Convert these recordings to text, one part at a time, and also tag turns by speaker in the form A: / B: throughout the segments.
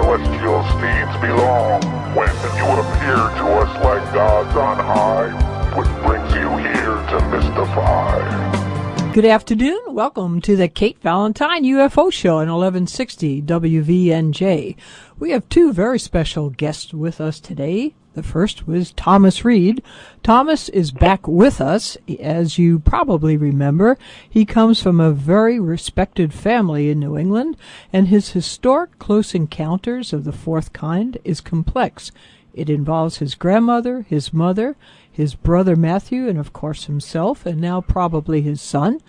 A: celestial steeds belong when you appear to us like gods on high? What brings you here to mystify?
B: Good afternoon. Welcome to the Kate Valentine UFO Show on 1160 WVNJ. We have two very special guests with us today. The first was Thomas Reed. Thomas is back with us. As you probably remember, he comes from a very respected family in New England, and his historic close encounters of the fourth kind is complex. It involves his grandmother, his mother, his brother Matthew, and of course himself, and now probably his son.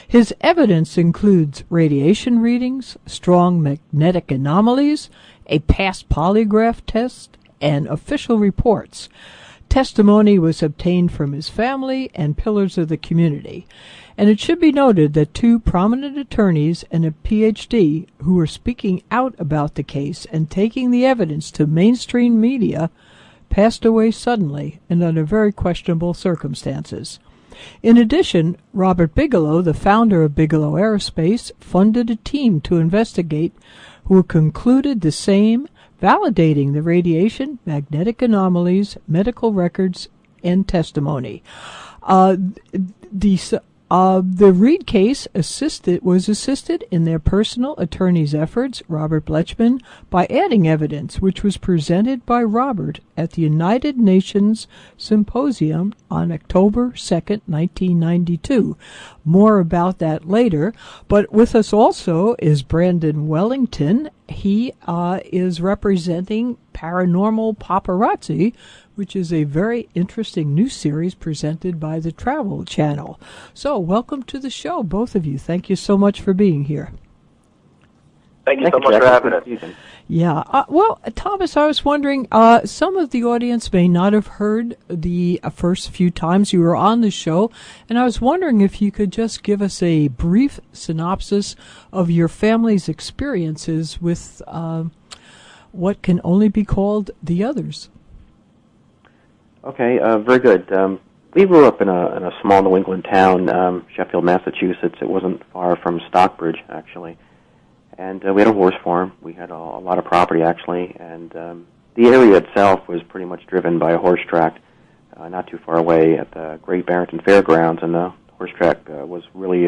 B: His evidence includes radiation readings, strong magnetic anomalies, a past polygraph test, and official reports. Testimony was obtained from his family and pillars of the community. And it should be noted that two prominent attorneys and a PhD who were speaking out about the case and taking the evidence to mainstream media passed away suddenly and under very questionable circumstances. In addition, Robert Bigelow, the founder of Bigelow Aerospace, funded a team to investigate who concluded the same, validating the radiation, magnetic anomalies, medical records, and testimony. The Reed case was assisted in their personal attorney's efforts, Robert Blechman, by adding evidence which was presented by Robert at the United Nations Symposium on October 2nd, 1992. More about that later. But with us also is Branden Wellington. He is representing Paranormal Paparazzi, which is a very interesting new series presented by the Travel Channel. So, welcome to the show, both of you. Thank you so much for being here.
C: Thank you so much for having us.
B: Yeah. Well, Thomas, I was wondering, some of the audience may not have heard the first few times you were on the show, and I was wondering if you could just give us a brief synopsis of your family's experiences with what can only be called the others.
D: Okay, very good. We grew up in a small New England town, Sheffield, Massachusetts. It wasn't far from Stockbridge, actually. And we had a horse farm. We had a lot of property, actually. And the area itself was pretty much driven by a horse track not too far away at the Great Barrington Fairgrounds. And the horse track was really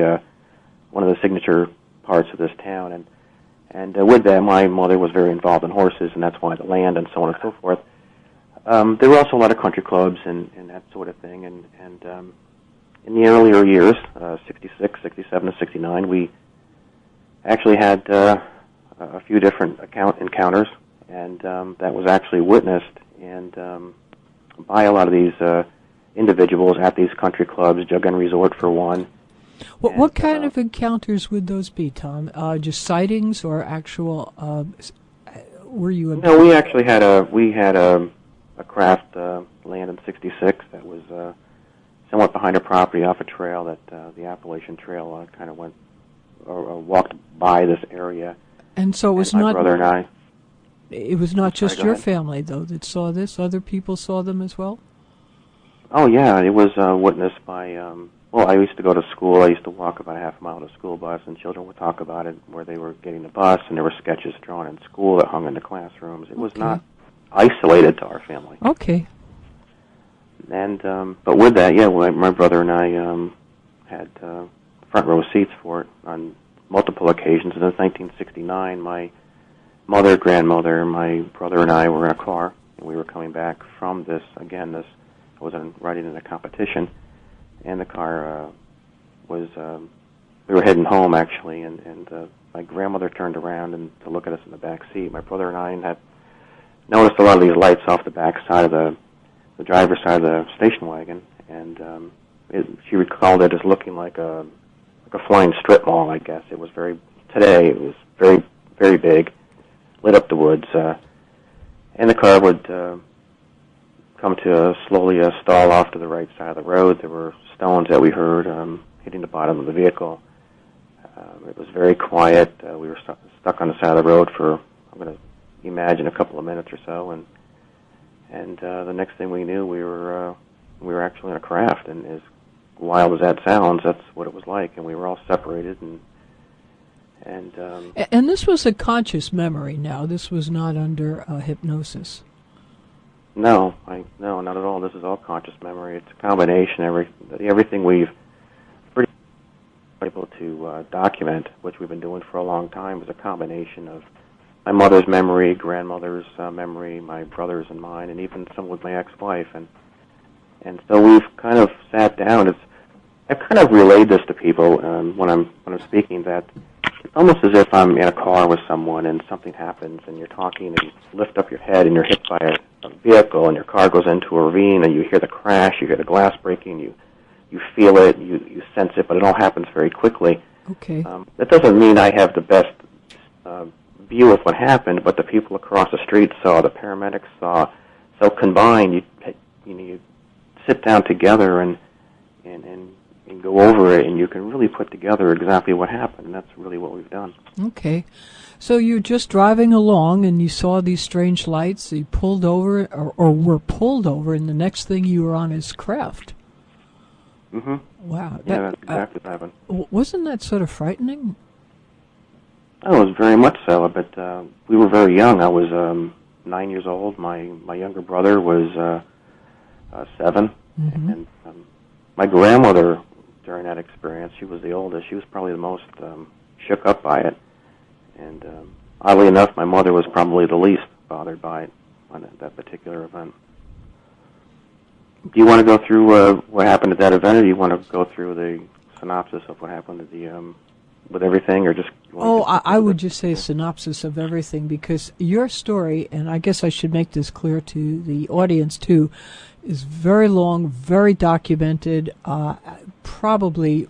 D: one of the signature parts of this town. And with that, my mother was very involved in horses, and that's why the land and so on and so forth. There were also a lot of country clubs and that sort of thing. And in the earlier years, 66, 67, to 69, we actually had a few different encounters, and that was actually witnessed and by a lot of these individuals at these country clubs, Jug Inn Resort for one.
B: What kind of encounters would those be, Tom? Just sightings or actual? Were you?
D: No, we actually had a craft land in '66 that was somewhat behind a property off a trail that the Appalachian Trail kind of went or walked by this area.
B: And so it was
D: my
B: not.
D: Brother and I.
B: It was not just your family, though, that saw this. Other people saw them as well.
D: Oh yeah, it was witnessed by. Well, I used to go to school. I used to walk about a half mile to the school bus, and children would talk about it where they were getting the bus, and there were sketches drawn in school that hung in the classrooms. It was not isolated to our family.
B: Okay.
D: And but with that, yeah, my brother and I had front row seats for it on multiple occasions. And in 1969, my mother, grandmother, my brother and I were in a car, and we were coming back from this. Again, I was riding in a competition, and the car was. We were heading home actually, and my grandmother turned around and to look at us in the back seat. My brother and I had noticed a lot of these lights off the back side of the driver's side of the station wagon, and she recalled it as looking like a flying strip mall, I guess. It was very very, very big, lit up the woods, and the car would come to slowly stall off to the right side of the road. There were stones that we heard hitting the bottom of the vehicle. It was very quiet. We were stuck on the side of the road for, I'm going to imagine, a couple of minutes or so, and the next thing we knew, we were actually in a craft, and as wild as that sounds, that's what it was like, and we were all separated,
B: And this was a conscious memory now. This was not under hypnosis.
D: No, not at all. This is all conscious memory. It's a combination. Everything we've pretty able to document, which we've been doing for a long time, is a combination of my mother's memory, grandmother's memory, my brother's and mine, and even some with my ex-wife. And so we've kind of sat down. I've kind of relayed this to people when I'm speaking, that it's almost as if I'm in a car with someone and something happens and you're talking and you lift up your head and you're hit by a vehicle and your car goes into a ravine and you hear the crash, you hear the glass breaking, you feel it, you sense it, but it all happens very quickly.
B: Okay.
D: That doesn't mean I have the best view of what happened, but the people across the street saw, the paramedics saw. So combined, you sit down together and go over it, and you can really put together exactly what happened, and that's really what we've done.
B: Okay. So you're just driving along, and you saw these strange lights, you pulled over, or were pulled over, and the next thing you were on his craft.
D: Mm-hmm.
B: Wow.
D: Yeah, that's exactly what happened.
B: Wasn't that sort of frightening?
D: Oh, it was very much so, but we were very young. I was 9 years old. My younger brother was 7,
B: mm-hmm.
D: and my grandmother, during that experience, she was the oldest. She was probably the most shook up by it. And oddly enough, my mother was probably the least bothered by it on that particular event. Do you want to go through what happened at that event, or do you want to go through the synopsis of what happened at the with everything, or just?
B: I would just say a synopsis of everything, because your story, and I guess I should make this clear to the audience too, is very long, very documented, probably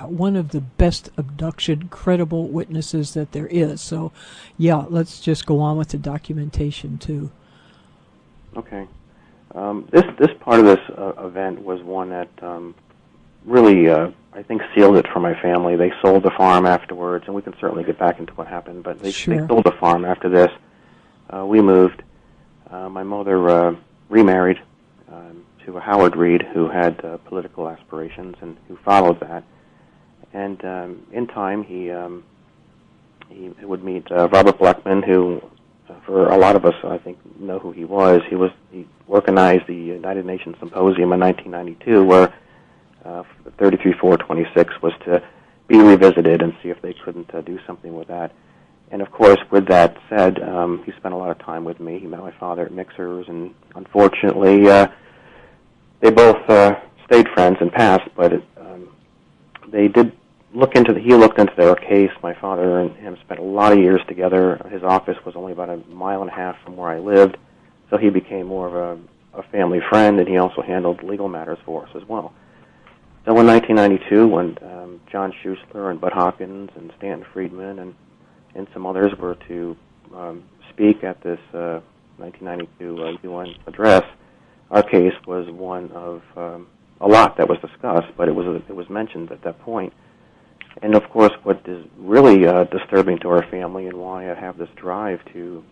B: one of the best abduction credible witnesses that there is. So, yeah, let's just go on with the documentation too.
D: Okay. This part of this event was one that really, I think, sealed it for my family. They sold the farm afterwards, and we can certainly get back into what happened, but they sold the farm after this. We moved. My mother remarried to a Howard Reed who had political aspirations and who followed that. And in time, he would meet Robert Blackman, who, for a lot of us, I think, know who he was. He organized the United Nations Symposium in 1992, where 33-426 was to be revisited and see if they couldn't do something with that. And of course, with that said, he spent a lot of time with me. He met my father at Mixers, and unfortunately, they both stayed friends and passed. But they did look into he looked into their case. My father and him spent a lot of years together. His office was only about a mile and a half from where I lived, so he became more of a family friend, and he also handled legal matters for us as well. So in 1992, when John Schuessler and Bud Hawkins and Stanton Friedman and some others were to speak at this 1992 UN address, our case was one of a lot that was discussed, but it was mentioned at that point. And of course, what is really disturbing to our family, and why I have this drive to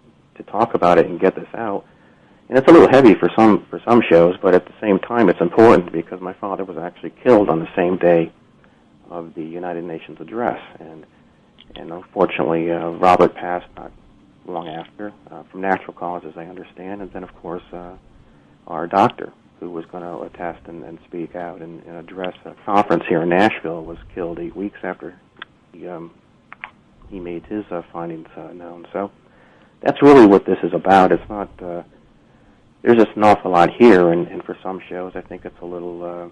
D: talk about it and get this out, and it's a little heavy for some shows, but at the same time, it's important because my father was actually killed on the same day of the United Nations address, and unfortunately, Robert passed not long after from natural causes, I understand, and then of course our doctor, who was going to attest and speak out and address a conference here in Nashville, was killed 8 weeks after he made his findings known. So that's really what this is about. It's not. There's just an awful lot here, and for some shows, I think it's a little.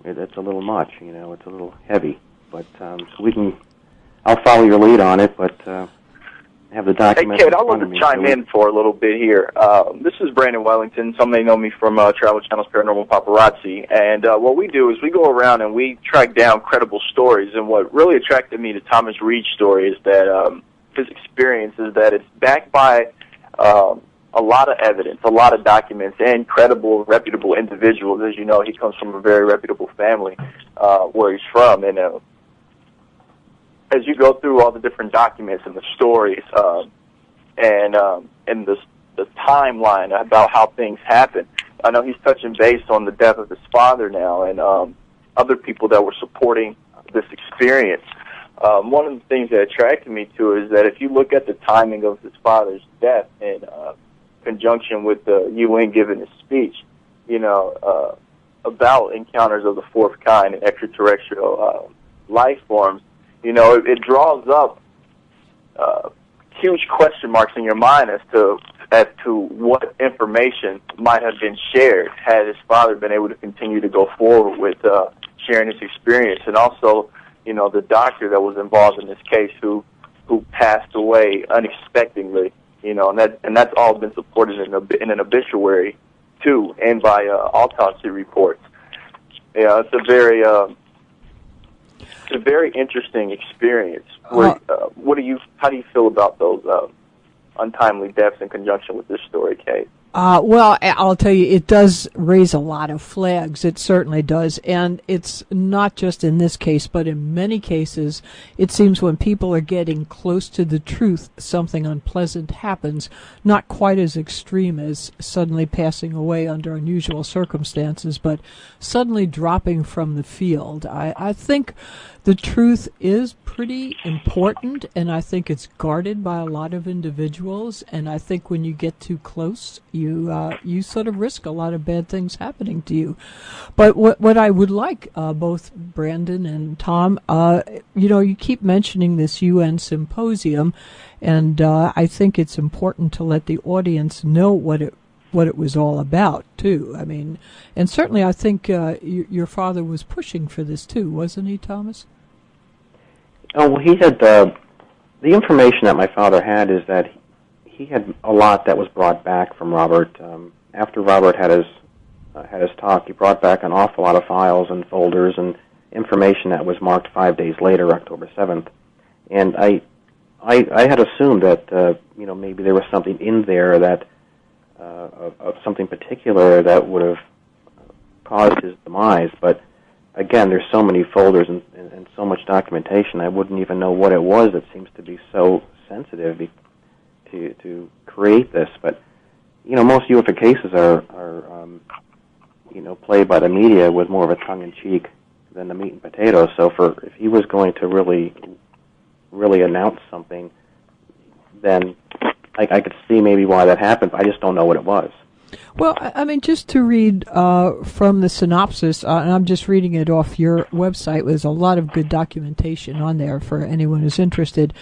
D: It's a little much. It's a little heavy. But so we can. I'll follow your lead on it, but. Have the document.
C: Hey, Kid, I'd love to chime in for a little bit here. This is Branden Wellington. Some may know me from Travel Channel's Paranormal Paparazzi. And what we do is we go around and we track down credible stories. And what really attracted me to Thomas Reed's story is that his experience is that it's backed by a lot of evidence, a lot of documents, and credible, reputable individuals. As you know, he comes from a very reputable family where he's from. And as you go through all the different documents and the stories and the timeline about how things happen, I know he's touching base on the death of his father now and other people that were supporting this experience. one of the things that attracted me to it is that if you look at the timing of his father's death in conjunction with the UN giving his speech, about encounters of the fourth kind and extraterrestrial life forms, it draws up huge question marks in your mind as to what information might have been shared had his father been able to continue to go forward with sharing his experience, and also, the doctor that was involved in this case who passed away unexpectedly, and that's all been supported in an obituary too, and by autopsy reports. It's a very interesting experience. How do you feel about those untimely deaths in conjunction with this story, Kate?
B: Well, I'll tell you, it does raise a lot of flags. It certainly does. And it's not just in this case, but in many cases, it seems when people are getting close to the truth, something unpleasant happens, not quite as extreme as suddenly passing away under unusual circumstances, but suddenly dropping from the field. I think the truth is pretty important, and I think it's guarded by a lot of individuals, and I think when you get too close, you sort of risk a lot of bad things happening to you. But what I would like, both Branden and Tom, you keep mentioning this UN symposium, and I think it's important to let the audience know what it was all about, too. I mean, and certainly I think your father was pushing for this, too, wasn't he, Thomas?
D: Oh, well, he had, the information that my father had is that he had a lot that was brought back from Robert. After Robert had his talk, he brought back an awful lot of files and folders and information that was marked 5 days later, October 7th. And I had assumed that, maybe there was something in there that, of something particular that would have caused his demise, but again, there's so many folders and so much documentation, I wouldn't even know what it was that seems to be so sensitive to create this. But, most UFO cases are played by the media with more of a tongue-in-cheek than the meat and potatoes. So if he was going to really announce something, then I could see maybe why that happened, but I just don't know what it was.
B: Well, I mean, just to read from the synopsis, and I'm just reading it off your website, there's a lot of good documentation on there for anyone who's interested.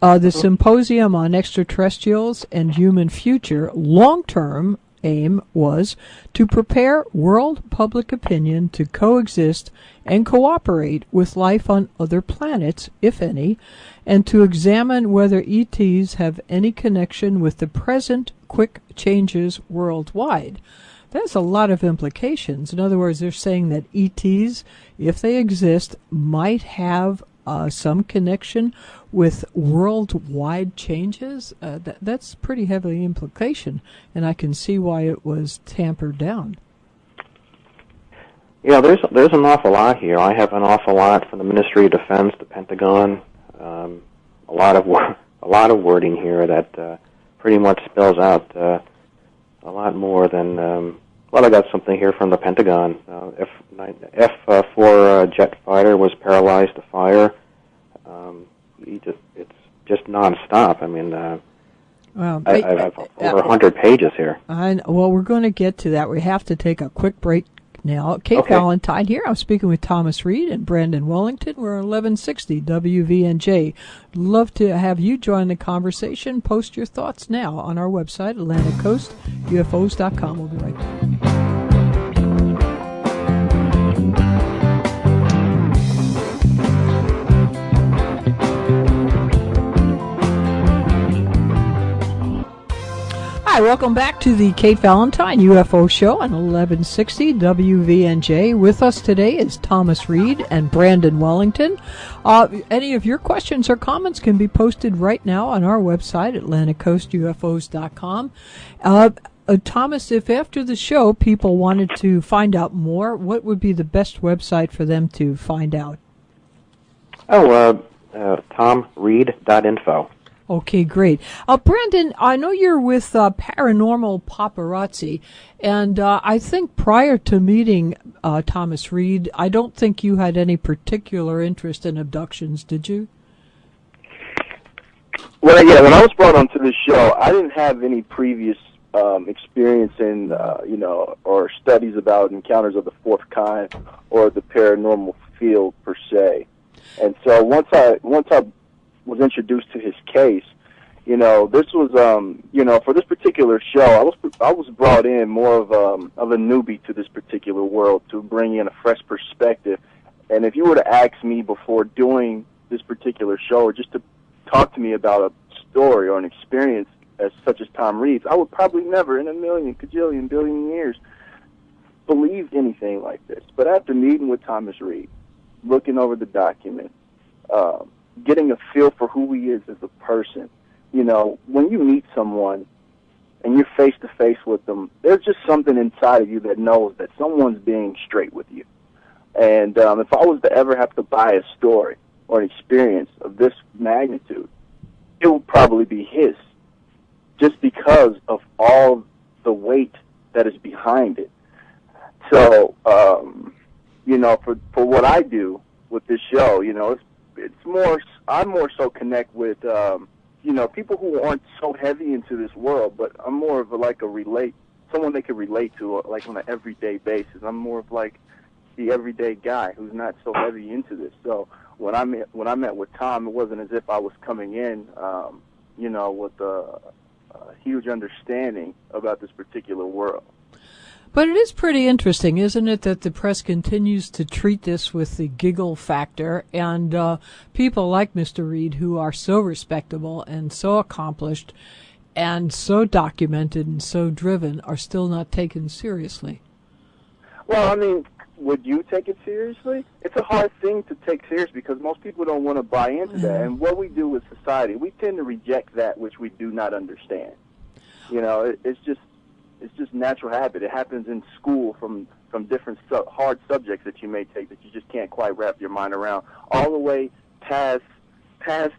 B: The Symposium on Extraterrestrials and Human Future long-term aim was to prepare world public opinion to coexist and cooperate with life on other planets, if any, and to examine whether ETs have any connection with the present quick changes worldwide. There's a lot of implications. In other words, they're saying that ETs, if they exist, might have some connection with worldwide changes. That's pretty heavy implication, and I can see why it was tampered down.
D: Yeah, there's an awful lot here. I have an awful lot from the Ministry of Defense, the Pentagon, a lot of wording here that pretty much spells out a lot more than. I got something here from the Pentagon. F-4 jet fighter was paralyzed to fire. It's just nonstop. I mean, I have over 100 pages here.
B: Well, we're going to get to that. We have to take a quick break now. Kate Valentine here. I'm speaking with Thomas Reed and Branden Wellington. We're 1160 WVNJ. Love to have you join the conversation. Post your thoughts now on our website, AtlanticCoastUFOs.com. We'll be right back. Hi, welcome back to the Kate Valentine UFO Show on 1160 WVNJ. With us today is Thomas Reed and Branden Wellington. Any of your questions or comments can be posted right now on our website, AtlanticCoastUFOs.com. Thomas, if after the show people wanted to find out more, what would be the best website for them to find out?
D: TomReed.info.
B: Okay, great. Branden, I know you're with Paranormal Paparazzi, and I think prior to meeting Thomas Reed, I don't think you had any particular interest in abductions, did you?
C: Well, yeah, when I was brought onto this show, I didn't have any previous experience in, or studies about encounters of the fourth kind or the paranormal field per se. And so once I was introduced to his case, this was, for this particular show, I was brought in more of a newbie to this particular world to bring in a fresh perspective. And if you were to ask me before doing this particular show, or just to talk to me about a story or an experience such as Tom Reed's, I would probably never in a million, cajillion, billion years believe anything like this. But after meeting with Thomas Reed, looking over the document, getting a feel for who he is as a person, when you meet someone and you're face-to-face with them, there's just something inside of you that knows that someone's being straight with you. And if I was to ever have to buy a story or an experience of this magnitude, it would probably be his, just because of all the weight that is behind it. So, for what I do with this show, it's more, I more so connect with, people who aren't so heavy into this world, but I'm more of someone they can relate to, like on an everyday basis. I'm more of like the everyday guy who's not so heavy into this. So when I met with Tom, it wasn't as if I was coming in, with a huge understanding about this particular world.
B: But it is pretty interesting, isn't it, that the press continues to treat this with the giggle factor, and people like Mr. Reed, who are so respectable and so accomplished and so documented and so driven, are still not taken seriously.
C: Well, I mean, would you take it seriously? It's a hard thing to take serious because most people don't want to buy into that. And what we do with society, we tend to reject that which we do not understand. It's just natural habit. It happens in school from different hard subjects that you may take that you just can't quite wrap your mind around, all the way past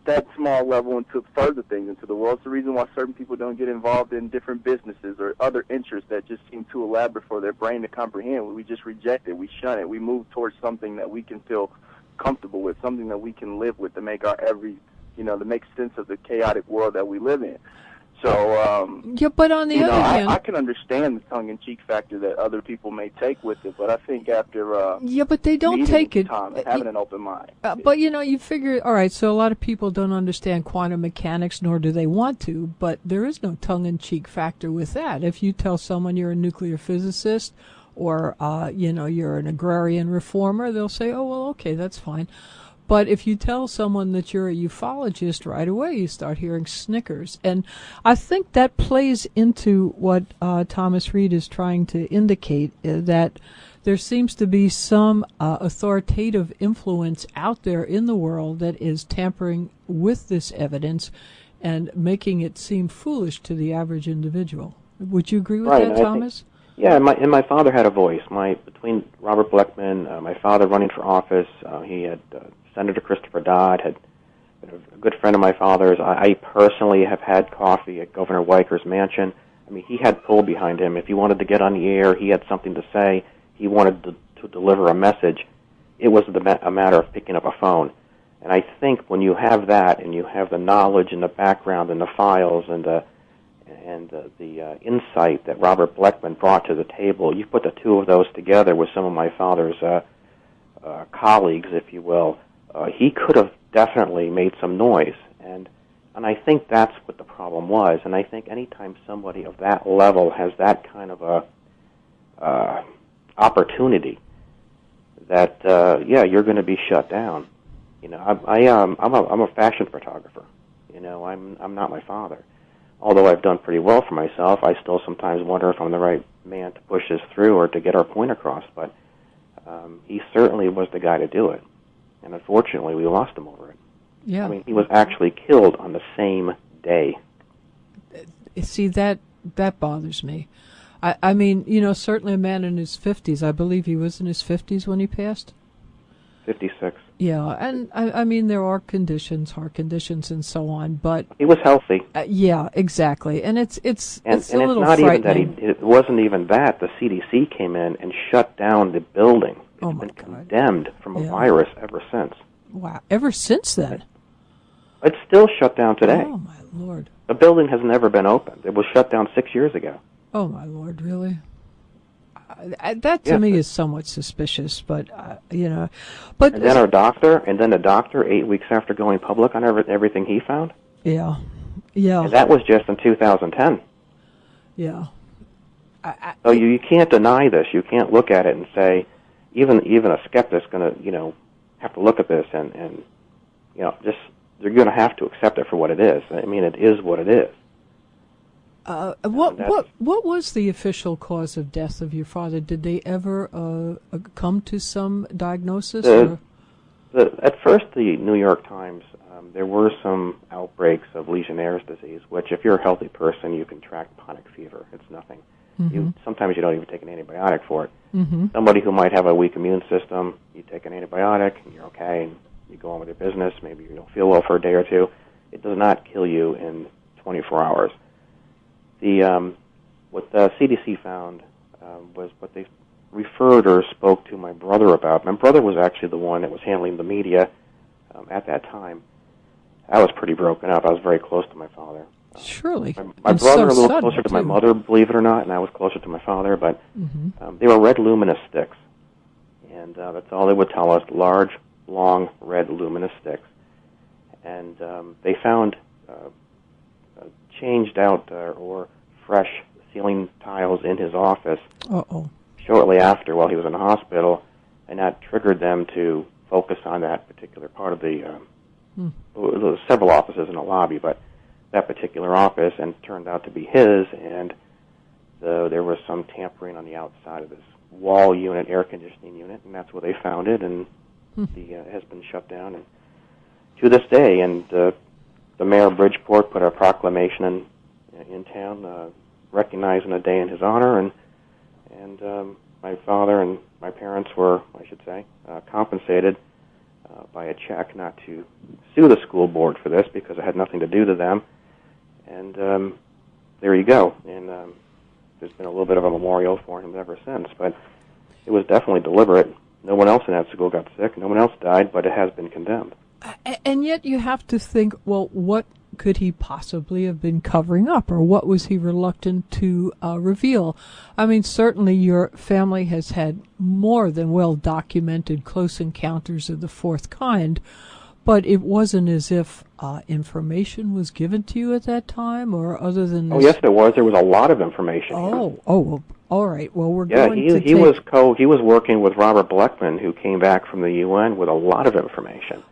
C: that small level into further things into the world. It's the reason why certain people don't get involved in different businesses or other interests that just seem too elaborate for their brain to comprehend. We just reject it. We shun it. We move towards something that we can feel comfortable with, something that we can live with to make to make sense of the chaotic world that we live in. So,
B: but on the other hand,
C: I can understand the tongue-in-cheek factor that other people may take with it, but I think after
B: but they don't take it.
C: Tom, having an open mind.
B: But you figure, all right. So a lot of people don't understand quantum mechanics, nor do they want to. But there is no tongue-in-cheek factor with that. If you tell someone you're a nuclear physicist, or you're an agrarian reformer, they'll say, "Oh, well, okay, that's fine." But if you tell someone that you're a ufologist, right away you start hearing snickers. And I think that plays into what Thomas Reed is trying to indicate, that there seems to be some authoritative influence out there in the world that is tampering with this evidence and making it seem foolish to the average individual. Would you agree with that, Thomas?
D: Yeah, my father had a voice. Between Robert Bleckman, my father running for office, he had Senator Christopher Dodd, had been a good friend of my father's. I personally have had coffee at Governor Weiker's mansion. I mean, he had pull behind him. If he wanted to get on the air, he had something to say, he wanted to deliver a message, it was a matter of picking up a phone. And I think when you have that, and you have the knowledge and the background and the files and the insight that Robert Bleckman brought to the table, you put the two of those together with some of my father's colleagues, if you will, he could have definitely made some noise. And I think that's what the problem was. And I think anytime somebody of that level has that kind of a opportunity, that you're going to be shut down. I'm a fashion photographer. I'm not my father. Although I've done pretty well for myself, I still sometimes wonder if I'm the right man to push this through or to get our point across. But he certainly was the guy to do it. And unfortunately, we lost him over it.
B: Yeah.
D: I mean, he was actually killed on the same day.
B: See, that bothers me. I mean, certainly a man in his 50s. I believe he was in his 50s when he passed.
D: 56.
B: Yeah, and I mean, there are conditions, heart conditions, and so on, but
D: he was healthy.
B: Yeah, exactly, and it's a little
D: not
B: frightening.
D: Even that. It wasn't even that. The CDC came in and shut down the building. It's been condemned from a virus ever since.
B: Wow, ever since then?
D: It's still shut down today.
B: Oh, my Lord.
D: The building has never been opened. It was shut down 6 years ago.
B: Oh, my Lord, really? That to me is somewhat suspicious, but, But
D: and then the doctor, 8 weeks after going public on everything he found.
B: Yeah.
D: And that was just in 2010.
B: Yeah.
D: So you can't deny this. You can't look at it and say, even a skeptic's going to, have to look at this and just they're going to have to accept it for what it is. I mean, it is what it is.
B: What was the official cause of death of your father? Did they ever come to some diagnosis?
D: At first, the New York Times, there were some outbreaks of Legionnaire's disease, which if you're a healthy person, you can track ponic fever. It's nothing.
B: Mm-hmm.
D: Sometimes you don't even take an antibiotic for it.
B: Mm-hmm.
D: Somebody who might have a weak immune system, you take an antibiotic, and you're okay, and you go on with your business. Maybe you don't feel well for a day or two. It does not kill you in 24 hours. What the CDC found was what they referred or spoke to my brother about. My brother was actually the one that was handling the media at that time. I was pretty broken up. I was very close to my father.
B: Surely.
D: My brother a little closer to my mother, believe it or not, and I was closer to my father, but they were red luminous sticks. And that's all they would tell us, large, long, red luminous sticks. And they found changed out or fresh ceiling tiles in his office shortly after while he was in the hospital, and that triggered them to focus on that particular part of the there were several offices in the lobby, but that particular office, and it turned out to be his, and there was some tampering on the outside of this wall unit, air conditioning unit, and that's where they found it, and it has been shut down and to this day. And the mayor of Bridgeport put a proclamation in town recognizing a day in his honor, and my father and my parents were, I should say, compensated by a check not to sue the school board for this because it had nothing to do to them. And there you go. And there's been a little bit of a memorial for him ever since. But it was definitely deliberate. No one else in that school got sick. No one else died, but it has been condemned.
B: And yet you have to think, well, what could he possibly have been covering up, or what was he reluctant to reveal? I mean, certainly your family has had more than well-documented close encounters of the fourth kind, but it wasn't as if information was given to you at that time, or other than this...
D: Oh, yes, there was. There was a lot of information.
B: Well, all right. Well, we're going to
D: he was working with Robert Bleckman, who came back from the UN with a lot of information.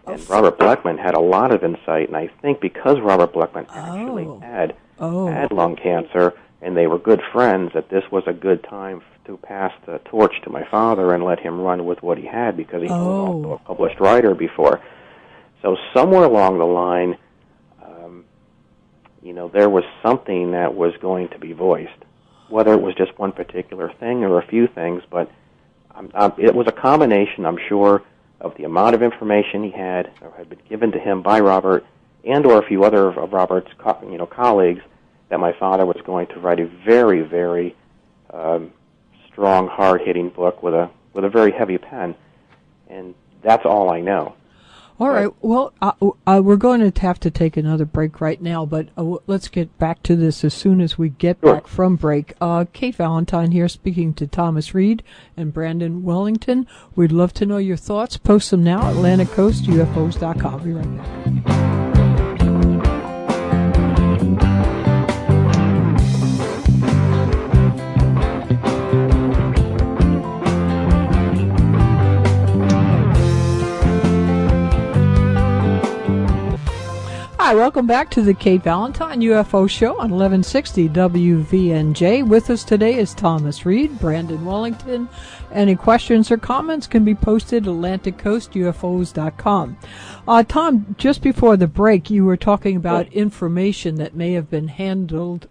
D: And Robert Bleckman had a lot of insight, and I think because Robert Bleckman actually had lung cancer, and they were good friends, that this was a good time to pass the torch to my father and let him run with what he had, because he was also a published writer before. So somewhere along the line, there was something that was going to be voiced, whether it was just one particular thing or a few things, but it was a combination, I'm sure, of the amount of information he had or had been given to him by Robert and or a few other of Robert's colleagues, that my father was going to write a very, very strong, hard-hitting book with a very heavy pen. And that's all I know.
B: All right. Well, we're going to have to take another break right now, but let's get back to this as soon as we get back from break. Kate Valentine here, speaking to Thomas Reed and Branden Wellington. We'd love to know your thoughts. Post them now at AtlanticCoastUFOs.com. I'll be right back. Hi, welcome back to the Kate Valentine UFO Show on 1160 WVNJ. With us today is Thomas Reed, Branden Wellington. Any questions or comments can be posted at AtlanticCoastUFOs.com. Tom, just before the break, you were talking about information that may have been handed,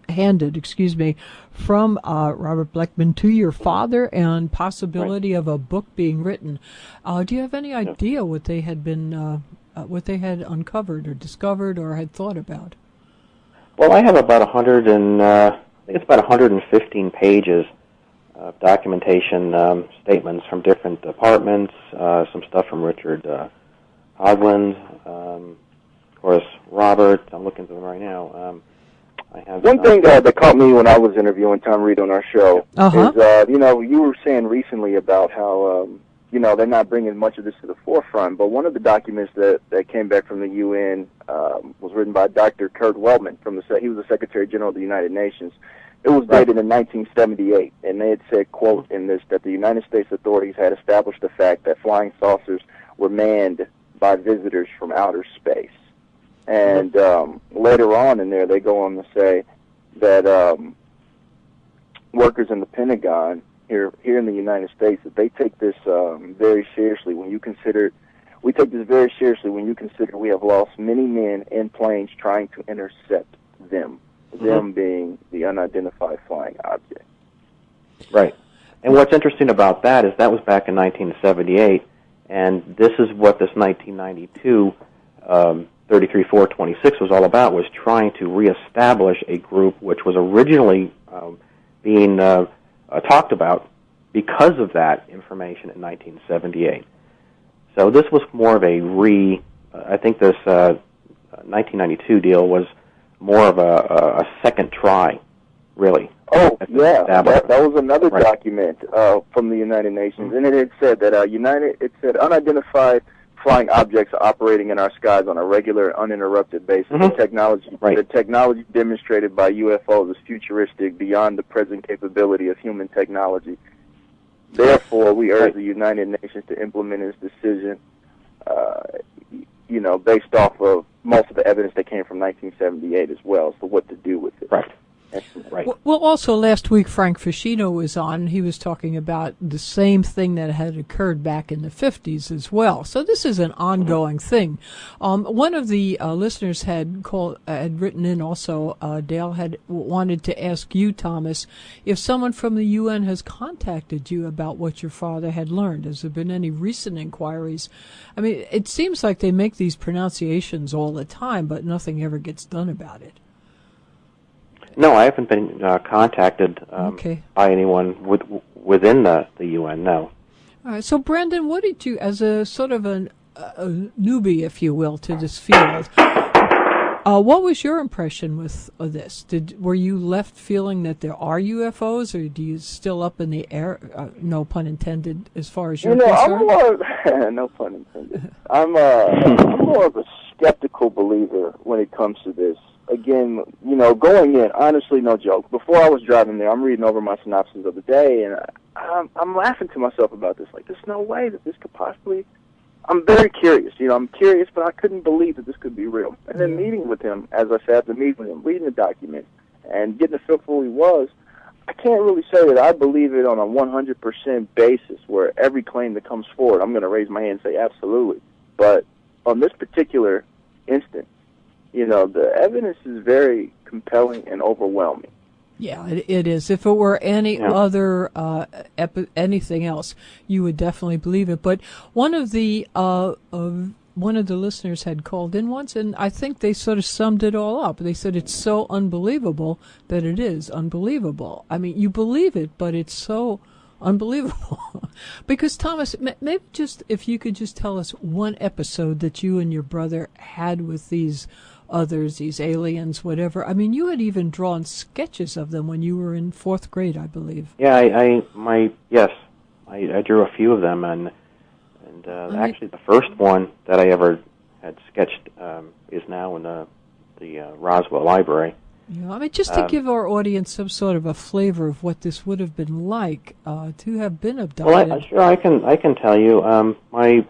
B: from Robert Bleckman to your father, and possibility of a book being written. Do you have any idea what they had been... what they had uncovered or discovered or had thought about?
D: Well, I have about 115 pages of documentation statements from different departments, some stuff from Richard Hoagland, course, Robert. I'm looking through them right now. I have
E: one thing that caught me when I was interviewing Tom Reed on our show is, you were saying recently about how, they're not bringing much of this to the forefront, but one of the documents that came back from the UN was written by Dr. Kurt Wellman. He was the Secretary General of the United Nations. It was dated in 1978, and they had said, quote, in this, that the United States authorities had established the fact that flying saucers were manned by visitors from outer space. And later on in there, they go on to say that workers in the Pentagon here in the United States, that they take this very seriously when you consider. We take this very seriously when you consider we have lost many men in planes trying to intercept them. Them being the unidentified flying object.
D: Right. And what's interesting about that is that was back in 1978, and this is what this 1992 33-426 was all about, was trying to reestablish a group which was originally being talked about because of that information in 1978. So this was more of a I think this 1992 deal was more of a second try, really.
E: Oh, yeah, that was another document from the United Nations, and it had said that it said unidentified flying objects operating in our skies on a regular, uninterrupted basis. The technology demonstrated by UFOs is futuristic, beyond the present capability of human technology. Therefore, we urge the United Nations to implement its decision, based off of most of the evidence that came from 1978 as well, as to what to do with it.
D: Right.
B: Well, also last week Frank Ficino was on. He was talking about the same thing that had occurred back in the 50s as well. So this is an ongoing thing. One of the listeners had written in also, Dale had wanted to ask you, Thomas, if someone from the UN has contacted you about what your father had learned. Has there been any recent inquiries? I mean, it seems like they make these pronunciations all the time, but nothing ever gets done about it.
D: No, I haven't been contacted by anyone within the UN, no.
B: All right, so Branden, what did you, as a sort of a newbie, if you will, to this field, what was your impression with this? Were you left feeling that there are UFOs, or do you still up in the air, no pun intended, as far as you're concerned?
E: No pun intended. I'm more of a skeptical believer when it comes to this. Again, going in, honestly, no joke. Before I was driving there, I'm reading over my synopsis of the day, and I'm laughing to myself about this. Like, there's no way that this could possibly. I'm very curious. I'm curious, but I couldn't believe that this could be real. And then meeting with him, as I said, after meeting with him, reading the document, and getting a feel for who he was, I can't really say that I believe it on a 100% basis, where every claim that comes forward, I'm going to raise my hand and say absolutely. But on this particular instance, the evidence is very compelling and overwhelming.
B: Yeah, it is. If it were any other anything else, you would definitely believe it. But one of the listeners had called in once, and I think they sort of summed it all up. They said it's so unbelievable that it is unbelievable. I mean, you believe it, but it's so unbelievable. Because, Thomas, maybe just if you could just tell us one episode that you and your brother had with these others, these aliens, whatever. I mean, you had even drawn sketches of them when you were in 4th grade, I believe.
D: Yeah, I drew a few of them, and actually the first one that I ever had sketched is now in the Roswell Library.
B: Yeah, I mean, just to give our audience some sort of a flavor of what this would have been like to have been abducted.
D: Well, sure, I can tell you. My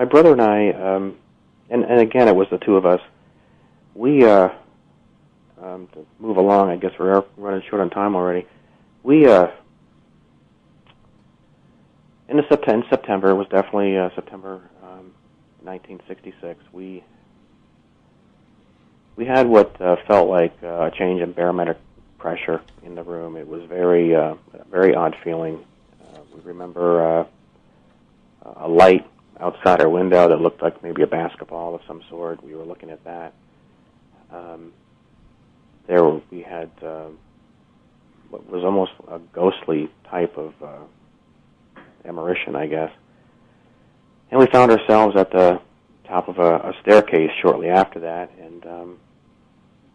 D: brother and I, and again, it was the two of us. We, to move along, I guess we're running short on time already. We, in September, it was definitely September 1966, we had what felt like a change in barometric pressure in the room. It was very odd feeling. We remember a light outside our window that looked like maybe a basketball of some sort. We were looking at that. We had what was almost a ghostly type of apparition, I guess. And we found ourselves at the top of a staircase shortly after that, and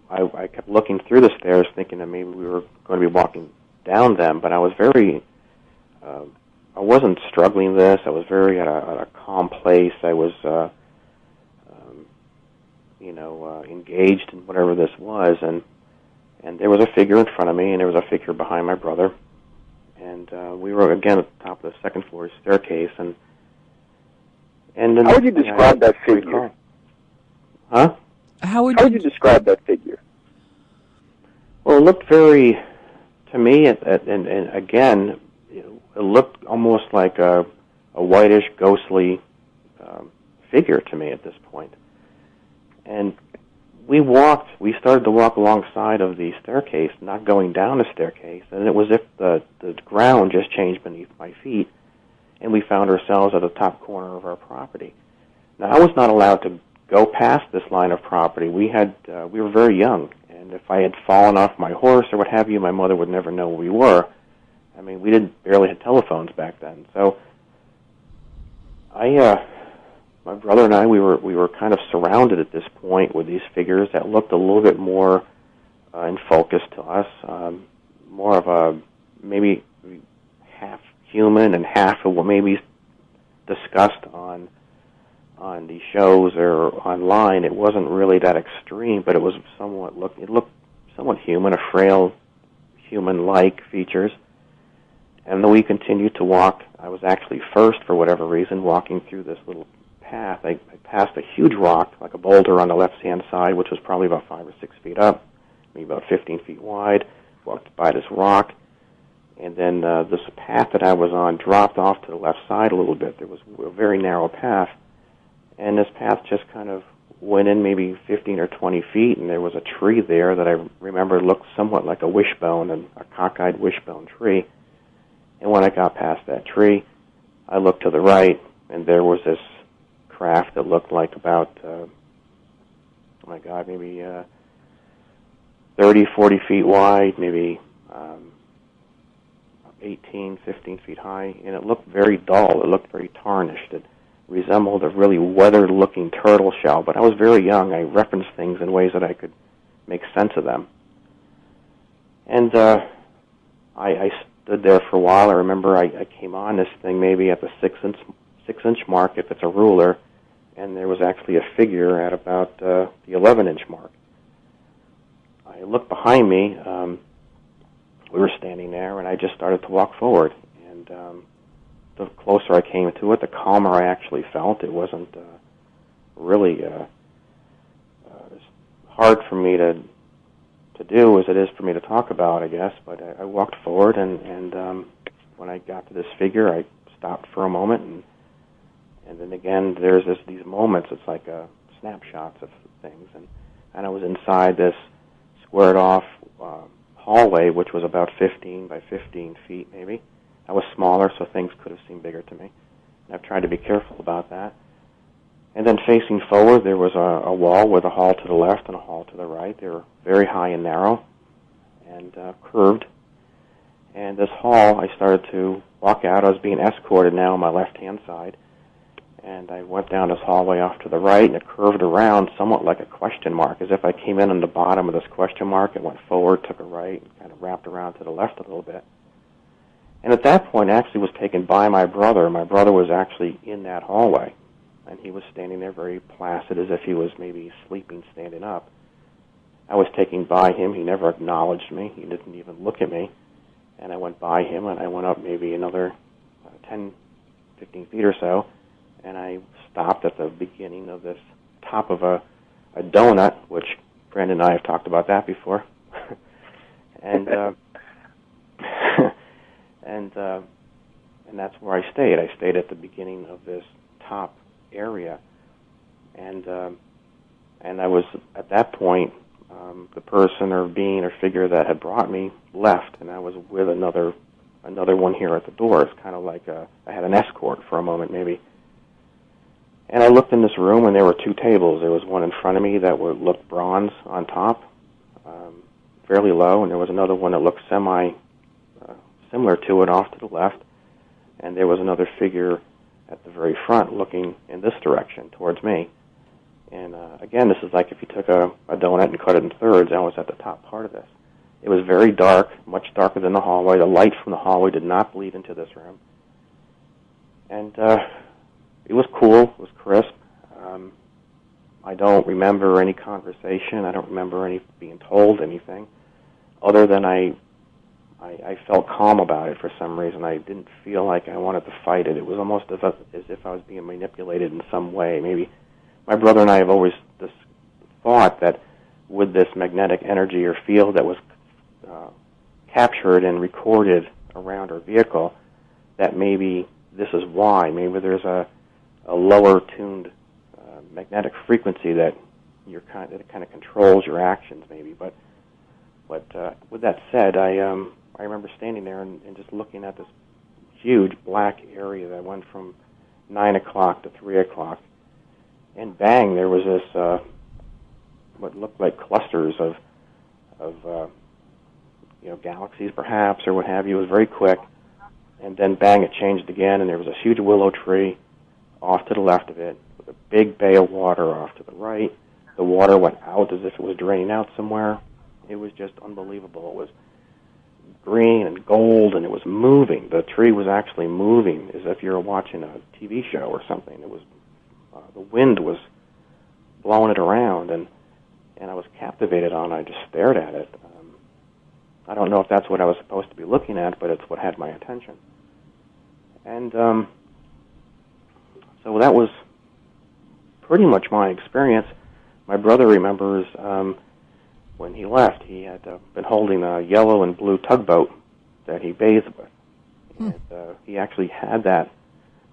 D: I kept looking through the stairs thinking that maybe we were going to be walking down them, but I was very, I wasn't struggling this. I was very at a calm place. I was, engaged in whatever this was, and there was a figure in front of me, and there was a figure behind my brother, and we were again at the top of the second floor staircase, and then,
E: how would you describe that figure?
D: Huh?
B: How would
E: you describe that figure?
D: Well, it looked very, to me, and again, it looked almost like a whitish, ghostly figure to me at this point. And we started to walk alongside of the staircase, not going down the staircase, and it was as if the ground just changed beneath my feet, and we found ourselves at the top corner of our property. Now, I was not allowed to go past this line of property. We were very young, and if I had fallen off my horse or what have you, my mother would never know where we were. I mean, we barely had telephones back then. So my brother and I, we were kind of surrounded at this point with these figures that looked a little bit more in focus to us, more of a maybe half human and half of what maybe discussed on the shows or online. It wasn't really that extreme, but it was it looked somewhat human, a frail human-like features. And then we continued to walk. I was actually first, for whatever reason, walking through this little path. I passed a huge rock, like a boulder on the left-hand side, which was probably about 5 or 6 feet up, maybe about 15 feet wide. Walked by this rock, and then this path that I was on dropped off to the left side a little bit. There was a very narrow path, and this path just kind of went in maybe 15 or 20 feet, and there was a tree there that I remember looked somewhat like a wishbone, and a cockeyed wishbone tree. And when I got past that tree, I looked to the right, and there was this craft that looked like about, maybe 30, 40 feet wide, maybe 18, 15 feet high, and it looked very dull. It looked very tarnished. It resembled a really weathered-looking turtle shell, but I was very young. I referenced things in ways that I could make sense of them. And I stood there for a while. I remember I came on this thing maybe at the 6-inch mark, if it's a ruler, and there was actually a figure at about the 11-inch mark. I looked behind me. We were standing there, and I just started to walk forward. And the closer I came to it, the calmer I actually felt. It wasn't really as hard for me to do as it is for me to talk about, I guess. But I walked forward, and when I got to this figure, I stopped for a moment, and then again, there's these moments. It's like snapshots of things, and I was inside this squared-off hallway, which was about 15 by 15 feet, maybe. I was smaller, so things could have seemed bigger to me. And I've tried to be careful about that. And then facing forward, there was a wall with a hall to the left and a hall to the right. They were very high and narrow and curved. And this hall, I started to walk out. I was being escorted now on my left-hand side. And I went down this hallway off to the right, and it curved around somewhat like a question mark, as if I came in on the bottom of this question mark and went forward, took a right, and kind of wrapped around to the left a little bit. And at that point, I actually was taken by my brother. My brother was actually in that hallway, and he was standing there very placid, as if he was maybe sleeping, standing up. I was taken by him. He never acknowledged me. He didn't even look at me. And I went by him, and I went up maybe another 10, 15 feet or so, and I stopped at the beginning of this top of a donut, which Branden and I have talked about that before. and and that's where I stayed. I stayed at the beginning of this top area, and I was at that point the person or being or figure that had brought me left, and I was with another one here at the door. It's kind of like I had an escort for a moment, maybe. And I looked in this room, and there were 2 tables. There was one in front of me that looked bronze on top, fairly low, and there was another one that looked similar to it off to the left, and there was another figure at the very front looking in this direction towards me. again, this is like if you took a donut and cut it in thirds. I was at the top part of this. It was very dark, much darker than the hallway. The light from the hallway did not bleed into this room. And it was cool. It was crisp. I don't remember any conversation. I don't remember any being told anything, other than I felt calm about it for some reason. I didn't feel like I wanted to fight it. It was almost as if I was being manipulated in some way. Maybe my brother and I have always just thought that with this magnetic energy or field that was captured and recorded around our vehicle, that maybe this is why. Maybe there's a lower tuned magnetic frequency that it kind of controls your actions, maybe. But with that said, I remember standing there and just looking at this huge black area that went from 9 o'clock to 3 o'clock, and bang, there was this what looked like clusters of galaxies, perhaps, or what have you. It was very quick, and then bang, it changed again, and there was a huge willow tree off to the left of it, with a big bay of water off to the right. The water went out as if it was draining out somewhere. It was just unbelievable. It was green and gold, and it was moving. The tree was actually moving as if you were watching a TV show or something. It was the wind was blowing it around, and I was captivated on it. I just stared at it. I don't know if that's what I was supposed to be looking at, but it's what had my attention. And so that was pretty much my experience. My brother remembers when he left, he had been holding a yellow and blue tugboat that he bathed with. And he actually had that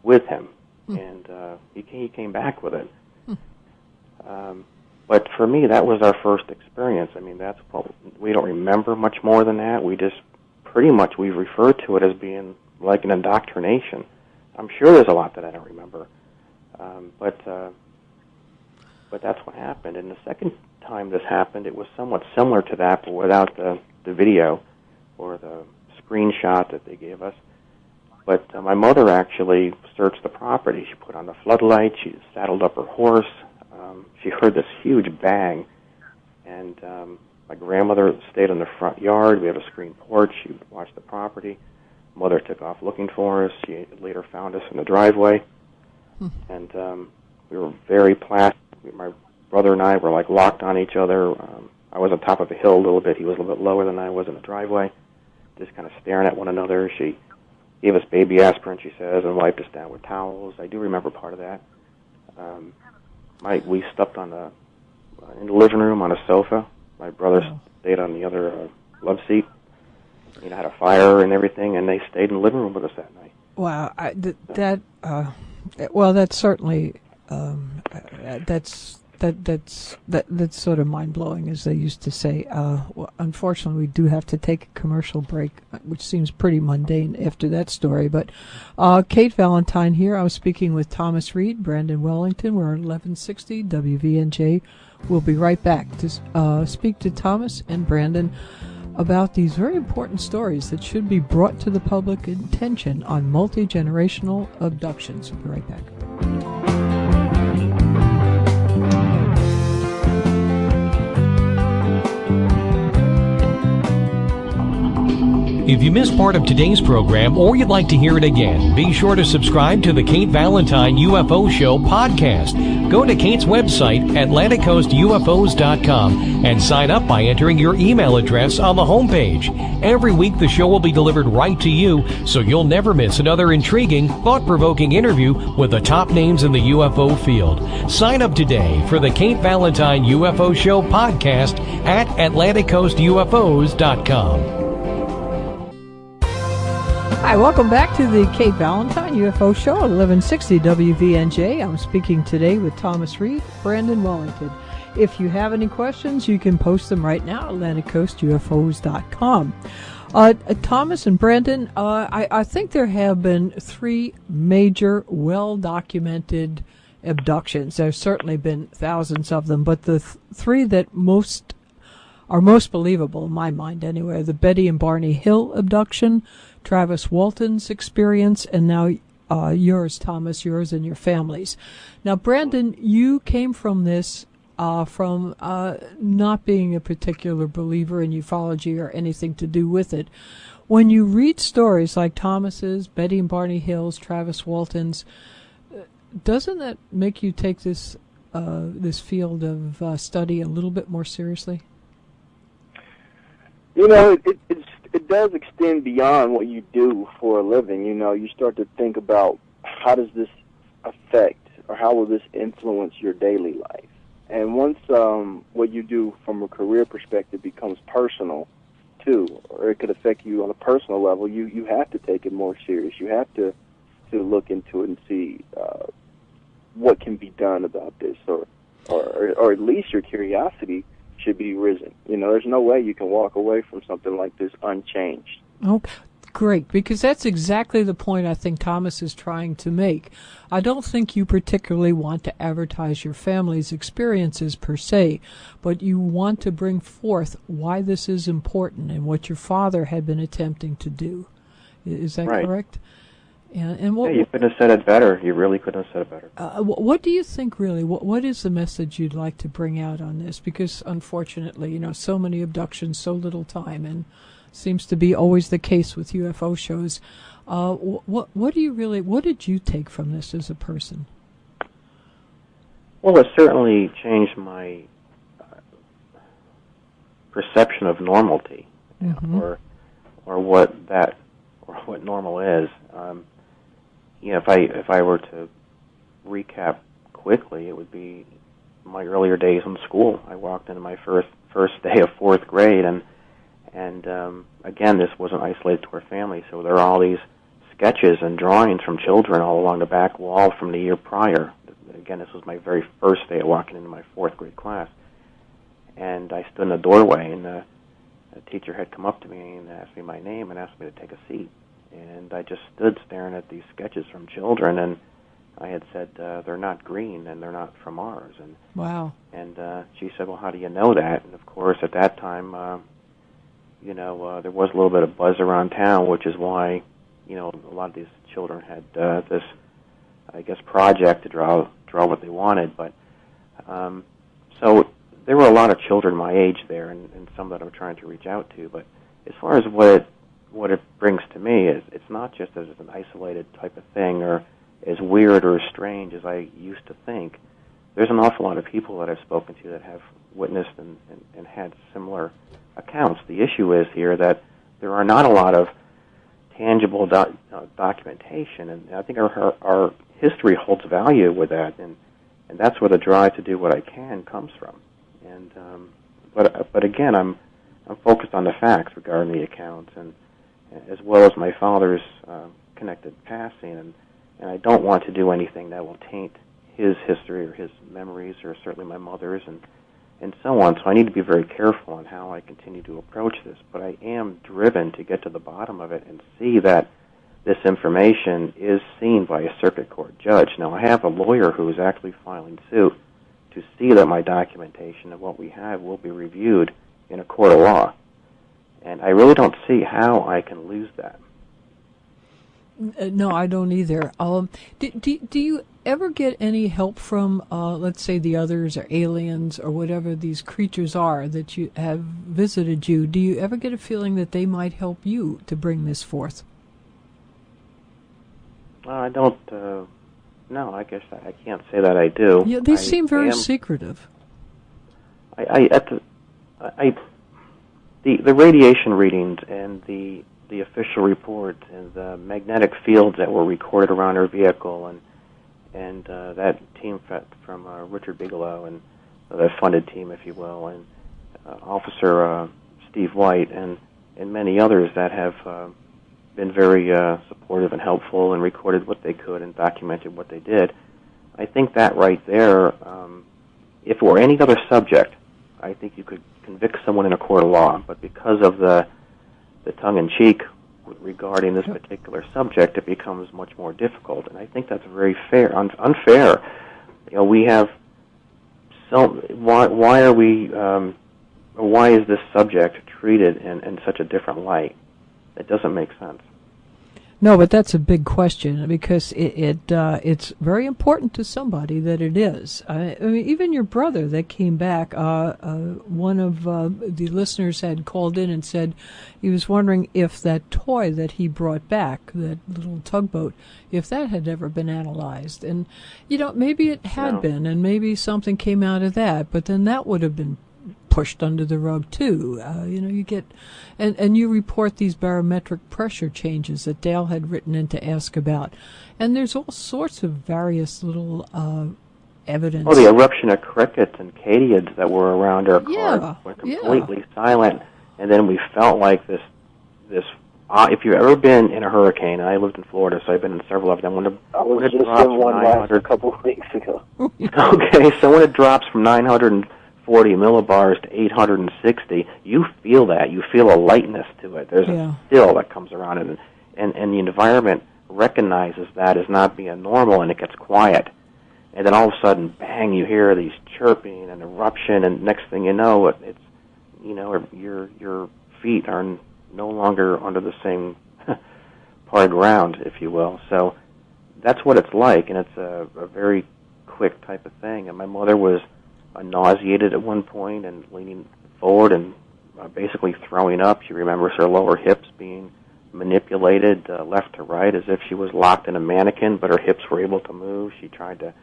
D: with him, and he came back with it. But for me, that was our first experience. I mean, we don't remember much more than that. We just we refer to it as being like an indoctrination. I'm sure there's a lot that I don't remember, but that's what happened. And the second time this happened, it was somewhat similar to that, but without the video or the screenshot that they gave us. But my mother actually searched the property. She put on the floodlights. She saddled up her horse. She heard this huge bang, and my grandmother stayed in the front yard. We have a screen porch. She would watch the property. Mother took off looking for us. She later found us in the driveway, and we were very placid. My brother and I were like locked on each other. I was on top of a hill a little bit. He was a little bit lower than I was in the driveway, just kind of staring at one another. She gave us baby aspirin, she says, and wiped us down with towels. I do remember part of that. We slept in the living room on a sofa. My brother stayed on the other love seat. Had a fire and everything, and they stayed in the living room with us that night. Wow,
B: that's certainly that's sort of mind blowing, as they used to say. Unfortunately, we do have to take a commercial break, which seems pretty mundane after that story. But Kate Valentine here. I was speaking with Thomas Reed, Branden Wellington. We're on 1160 WVNJ. We'll be right back to speak to Thomas and Branden about these very important stories that should be brought to the public attention on multi-generational abductions. We'll be right back.
F: If you missed part of today's program or you'd like to hear it again, be sure to subscribe to the Kate Valentine UFO Show podcast. Go to Kate's website, AtlanticCoastUFOs.com, and sign up by entering your email address on the homepage. Every week the show will be delivered right to you, so you'll never miss another intriguing, thought-provoking interview with the top names in the UFO field. Sign up today for the Kate Valentine UFO Show podcast at AtlanticCoastUFOs.com.
B: Hi, welcome back to the Kate Valentine UFO Show at 1160 WVNJ. I'm speaking today with Thomas Reed, Branden Wellington. If you have any questions, you can post them right now at AtlanticCoastUFOs.com. Thomas and Branden, I think there have been 3 major, well-documented abductions. There's certainly been thousands of them, but the 3 that are most believable, in my mind anyway, the Betty and Barney Hill abduction, Travis Walton's experience, and now yours, Thomas, yours and your family's. Now, Branden, you came from this from not being a particular believer in ufology or anything to do with it. When you read stories like Thomas's, Betty and Barney Hill's, Travis Walton's, doesn't that make you take this field of study a little bit more seriously?
E: You know, it does extend beyond what you do for a living. You know, you start to think about how does this affect or how will this influence your daily life? And once what you do from a career perspective becomes personal, too, or it could affect you on a personal level, you have to take it more serious. You have to look into it and see what can be done about this, or at least your curiosity should be risen. You know, there's no way you can walk away from something like this unchanged.
B: Okay. Great, because that's exactly the point I think Thomas is trying to make. I don't think you particularly want to advertise your family's experiences per se, but you want to bring forth why this is important and what your father had been attempting to do. Is that
D: right.
B: correct? And what,
D: you couldn't have said it better. You really couldn't have said it better.
B: What do you think, really? What is the message you'd like to bring out on this? Because, unfortunately, you know, so many abductions, so little time, and seems to be always the case with UFO shows. What did you take from this as a person?
D: Well, it certainly changed my perception of normality, or what normal is. You know, if I were to recap quickly, it would be my earlier days in school. I walked into my first day of fourth grade, and again, this wasn't isolated to our family, so there are all these sketches and drawings from children all along the back wall from the year prior. Again, this was my very first day of walking into my fourth grade class. And I stood in the doorway, and the teacher had come up to me and asked me my name and asked me to take a seat. And I just stood staring at these sketches from children, and I had said, they're not green and they're not from Mars. And
B: wow.
D: And she said, well, how do you know that? And, of course, at that time, there was a little bit of buzz around town, which is why, you know, a lot of these children had this, I guess, project to draw what they wanted. But so there were a lot of children my age there, and some that I'm trying to reach out to. But as far as what it brings to me is it's not just as an isolated type of thing or as weird or as strange as I used to think. There's an awful lot of people that I've spoken to that have witnessed and had similar accounts. The issue is here that there are not a lot of tangible documentation, and I think our history holds value with that, and that's where the drive to do what I can comes from. And but again, I'm focused on the facts regarding the accounts, and as well as my father's connected passing, and I don't want to do anything that will taint his history or his memories, or certainly my mother's, and so on. So I need to be very careful on how I continue to approach this. But I am driven to get to the bottom of it and see that this information is seen by a circuit court judge. Now, I have a lawyer who is actually filing suit to see that my documentation of what we have will be reviewed in a court of law. And I really don't see how I can lose that.
B: No, I don't either. Do you ever get any help from, let's say, the others or aliens or whatever these creatures are that you have visited you? Do you ever get a feeling that they might help you to bring this forth?
D: I don't. No, I guess I can't say that I do.
B: Yeah, they seem very secretive.
D: The radiation readings and the official report and the magnetic fields that were recorded around our vehicle and that team from Richard Bigelow and that funded team, if you will, and Officer Steve White and many others that have been very supportive and helpful and recorded what they could and documented what they did. I think that right there, if it were any other subject, I think you could convict someone in a court of law, but because of the tongue-in-cheek regarding this particular subject, it becomes much more difficult, and I think that's very unfair. You know, we have why are we? Why is this subject treated in such a different light? It doesn't make sense.
B: No, but that's a big question because it's very important to somebody that it is. I mean, even your brother that came back, one of the listeners had called in and said he was wondering if that toy that he brought back, that little tugboat, if that had ever been analyzed. And, maybe it had been, and maybe something came out of that, but then that would have been pushed under the rug too. You get, and you report these barometric pressure changes that Dale had written in to ask about, and there's all sorts of various little evidence.
D: Oh, the eruption of crickets and katydids that were around our car were completely silent, and then we felt like this. If you've ever been in a hurricane, I lived in Florida, so I've been in several of them.
E: I was just in one last a couple of weeks ago.
D: Okay, so when it drops from 940 millibars to 860, you feel that. You feel a lightness to it. There's a still that comes around it, and the environment recognizes that as not being normal, and it gets quiet. And then all of a sudden, bang, you hear these chirping and eruption, and next thing you know, it's your feet are no longer under the same part of ground, if you will. So that's what it's like, and it's a very quick type of thing. And my mother was nauseated at one point and leaning forward and basically throwing up. She remembers her lower hips being manipulated left to right as if she was locked in a mannequin, but her hips were able to move. She tried to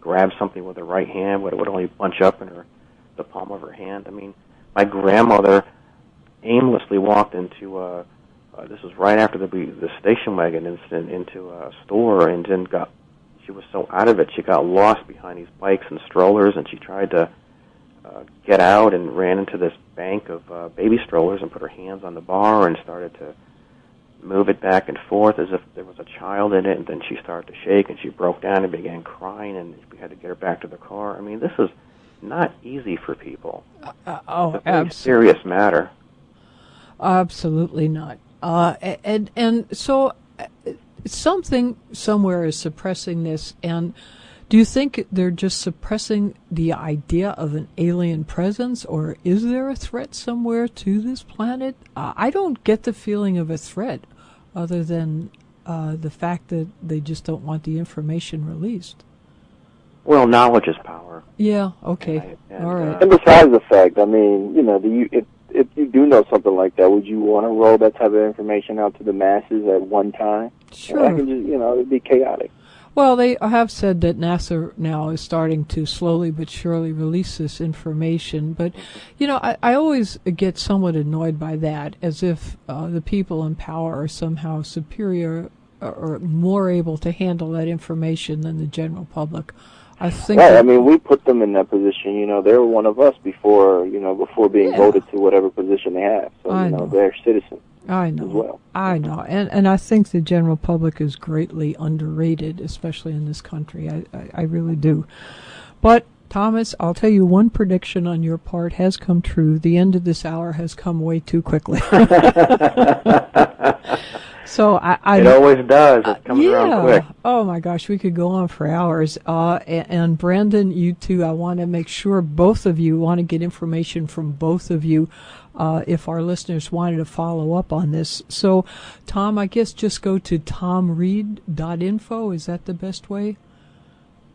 D: grab something with her right hand, but it would only bunch up in the palm of her hand. I mean, my grandmother aimlessly walked into this was right after the station wagon incident, into a store, and then she was so out of it, she got lost behind these bikes and strollers, and she tried to get out and ran into this bank of baby strollers and put her hands on the bar and started to move it back and forth as if there was a child in it, and then she started to shake, and she broke down and began crying, and we had to get her back to the car. I mean, this is not easy for people. It's a very serious matter.
B: Absolutely not. And so something somewhere is suppressing this, and do you think they're just suppressing the idea of an alien presence, or is there a threat somewhere to this planet? I don't get the feeling of a threat other than the fact that they just don't want the information released.
D: Well, knowledge is power.
B: Yeah, okay. All right.
E: And besides the fact, I mean, if you do know something like that, would you want to roll that type of information out to the masses at one time?
B: Sure.
E: That can just, it'd be chaotic.
B: Well, they have said that NASA now is starting to slowly but surely release this information. But, I always get somewhat annoyed by that, as if the people in power are somehow superior or more able to handle that information than the general public. I think.
E: Right. I mean, we put them in that position. They were one of us before being voted to whatever position they have. So, they're citizens.
B: I know.
E: As well.
B: I know. And I think the general public is greatly underrated, especially in this country. I really do. But, Thomas, I'll tell you, one prediction on your part has come true. The end of this hour has come way too quickly. So it
D: always does. It comes around quick.
B: Oh my gosh, we could go on for hours. And Branden, you too. I want to make sure both of you want to get information from both of you. If our listeners wanted to follow up on this. So, Tom, I guess just go to tomreed.info. Is that the best way?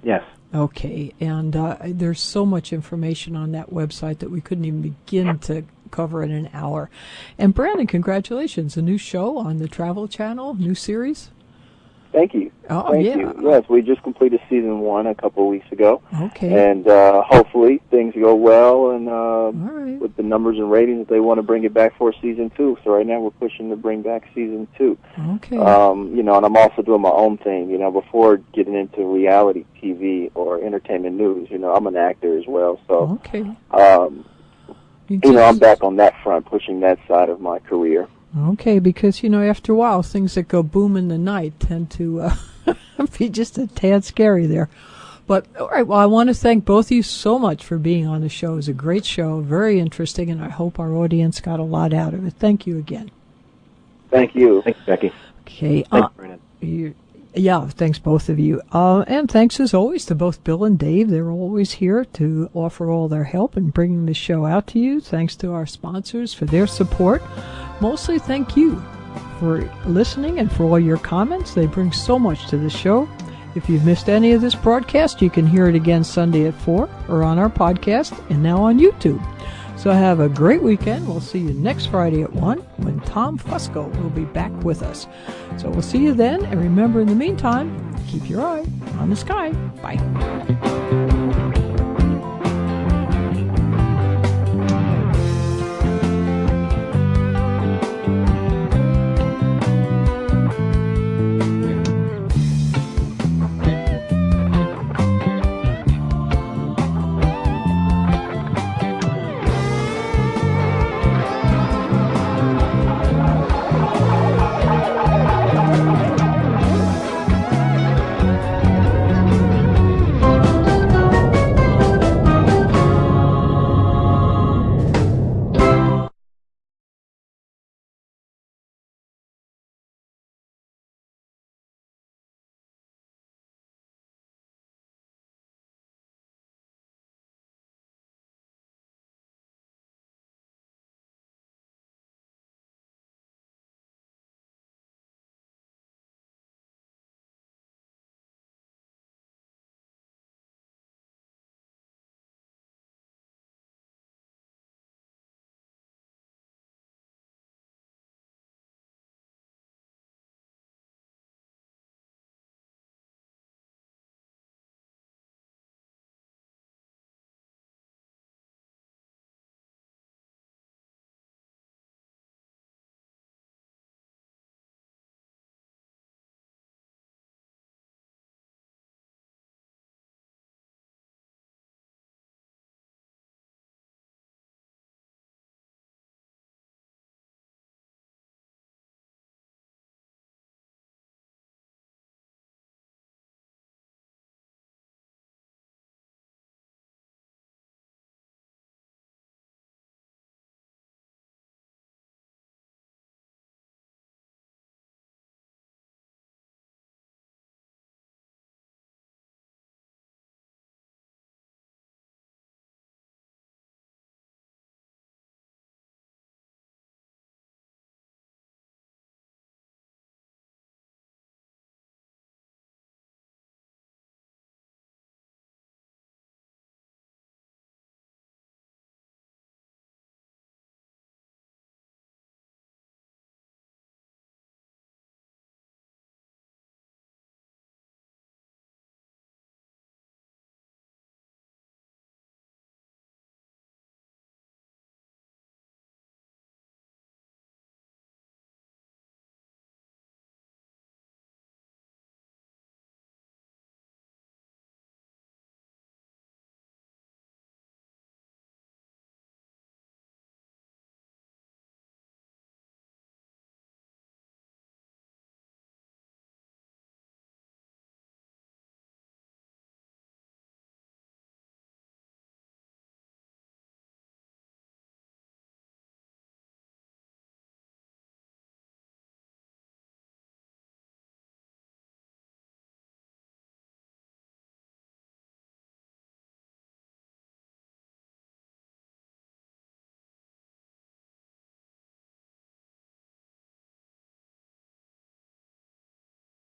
D: Yes.
B: Okay, and there's so much information on that website that we couldn't even begin to cover in an hour. And Branden, congratulations, a new show on the Travel Channel, new series.
E: Thank you. Thank you. Yes, we just completed season 1 a couple of weeks ago.
B: Okay.
E: And hopefully things go well, and with the numbers and ratings, that they want to bring it back for season 2. So right now we're pushing to bring back season 2.
B: Okay.
E: And I'm also doing my own thing. Before getting into reality TV or entertainment news, I'm an actor as well. So
B: okay.
E: I'm back on that front, pushing that side of my career.
B: Okay, because, after a while, things that go boom in the night tend to be just a tad scary there. But, all right, well, I want to thank both of you so much for being on the show. It was a great show, very interesting, and I hope our audience got a lot out of it. Thank you again.
E: Thank you.
D: Thanks, Becky.
B: Okay.
D: Thanks, Branden.
B: Yeah, thanks both of you. And thanks as always to both Bill and Dave. They're always here to offer all their help in bringing the show out to you. Thanks to our sponsors for their support. Mostly thank you for listening and for all your comments. They bring so much to the show. If you've missed any of this broadcast, you can hear it again Sunday at 4 or on our podcast and now on YouTube. So have a great weekend. We'll see you next Friday at 1 when Tom Fusco will be back with us. So we'll see you then. And remember, in the meantime, keep your eye on the sky. Bye.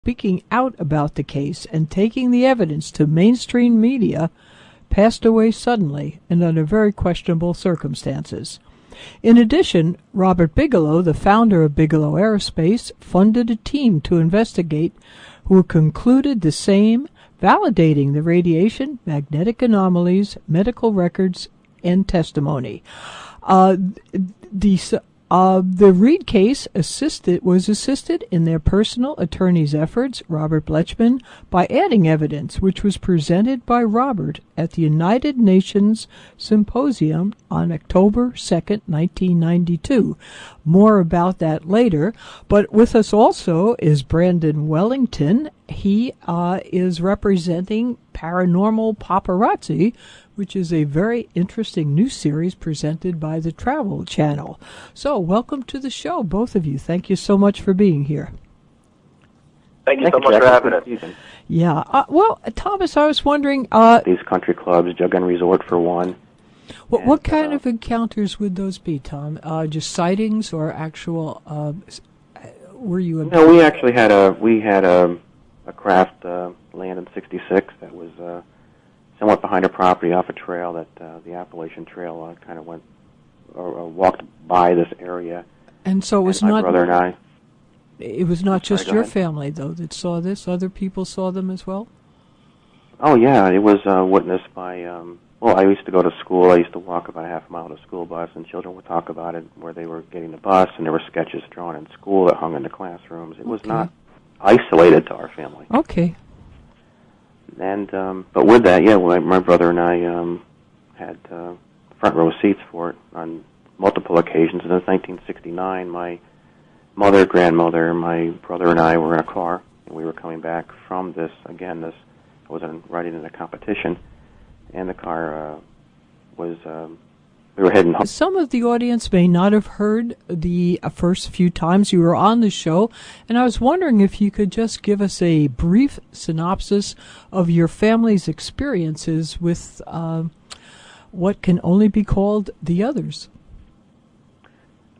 B: Speaking out about the case and taking the evidence to mainstream media, passed away suddenly and under very questionable circumstances. In addition, Robert Bigelow, the founder of Bigelow Aerospace, funded a team to investigate who concluded the same, validating the radiation, magnetic anomalies, medical records, and testimony. The Reed case was assisted in their personal attorney's efforts, Robert Blechman, by adding evidence which was presented by Robert at the United Nations Symposium on October 2nd, 1992. More about that later. But with us also is Branden Wellington. He is representing Paranormal Paparazzi, which is a very interesting new series presented by the Travel Channel. So, welcome to the show, both of you. Thank you so much for being here.
C: Thank you so much for having us.
B: Yeah. Well, Thomas, I was wondering...
D: these country clubs, Jug Inn Resort for one.
B: What kind of encounters would those be, Tom? Just sightings or actual were you abducted?
D: No, we actually had a craft land in '66 that was somewhat behind our property off a trail that the Appalachian Trail kind of went or walked by this area.
B: And so it was
D: my
B: not.
D: brother and I.
B: It was not just your family, though, that saw this. Other people saw them as well?
D: Oh, yeah. It was witnessed by, well, I used to go to school. I used to walk about a half mile to a school bus, and children would talk about it, where they were getting the bus, and there were sketches drawn in school that hung in the classrooms. It was not isolated to our family.
B: Okay.
D: And, but with that, yeah, my brother and I had front row seats for it on multiple occasions. And in 1969, my mother, grandmother, my brother and I were in a car, and we were coming back from this, again, I was riding in a competition, and the car was, we were heading home.
B: Some of the audience may not have heard the first few times you were on the show, and I was wondering if you could just give us a brief synopsis of your family's experiences with what can only be called the others.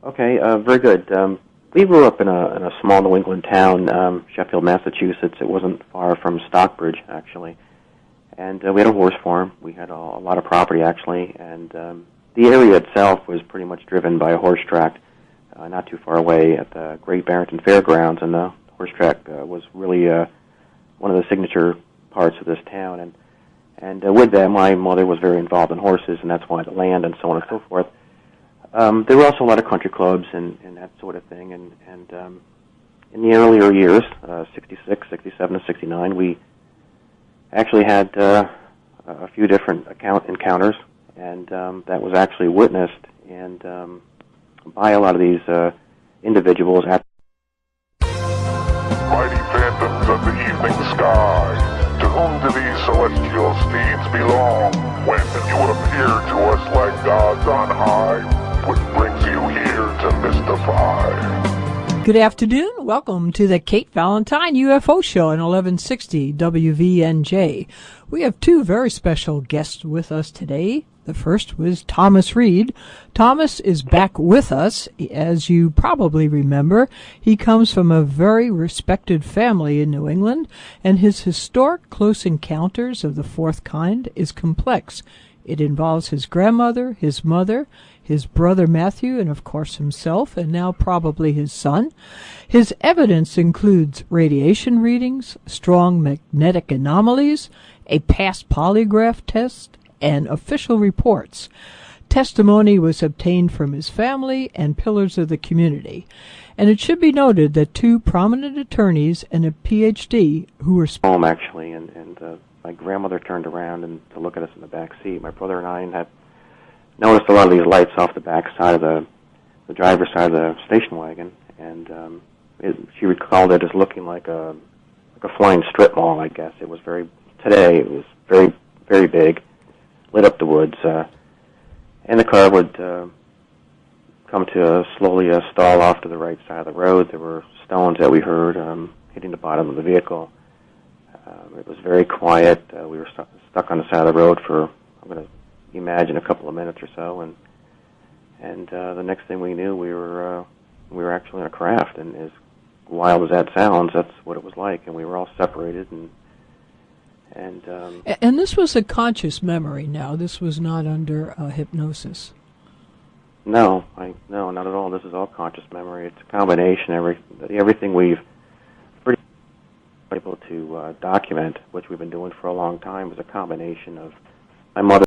D: Okay, very good. We grew up in a small New England town, Sheffield, Massachusetts. It wasn't far from Stockbridge, actually. And we had a horse farm. We had a lot of property, actually. And the area itself was pretty much driven by a horse track not too far away at the Great Barrington Fairgrounds. And the horse track was really one of the signature parts of this town. And with that, my mother was very involved in horses, and that's why the land and so on and so forth. There were also a lot of country clubs and that sort of thing. And in the earlier years, 66, 67, and 69, we actually had a few different encounters, and that was actually witnessed and by a lot of these individuals.
A: Mighty phantoms of the evening sky, to whom do these celestial steeds belong? When you would appear to us like gods on high, what brings you here to mystify?
B: Good afternoon. Welcome to the Kate Valentine UFO Show on 1160 WVNJ. We have two very special guests with us today. The first was Thomas Reed. Thomas is back with us. As you probably remember, he comes from a very respected family in New England, and his historic close encounters of the fourth kind is complex. It involves his grandmother, his mother, his brother Matthew, and of course himself, and now probably his son. His evidence includes radiation readings, strong magnetic anomalies, a past polygraph test, and official reports. Testimony was obtained from his family and pillars of the community. And it should be noted that two prominent attorneys and a PhD who were
D: home, actually, and my grandmother turned around and to look at us in the back seat. My brother and I had noticed a lot of these lights off the back side of the driver's side of the station wagon, and she recalled it as looking like a flying strip mall, I guess. It was very very, very big, lit up the woods, and the car would come to slowly stall off to the right side of the road. There were stones that we heard hitting the bottom of the vehicle. It was very quiet. We were stuck on the side of the road for, I'm going to imagine, a couple of minutes or so, and the next thing we knew, we were actually in a craft. And as wild as that sounds, that's what it was like. And we were all separated,
B: and this was a conscious memory. Now, this was not under hypnosis.
D: No, not at all. This is all conscious memory. It's a combination. Everything we've pretty able to document, which we've been doing for a long time, is a combination of my mother.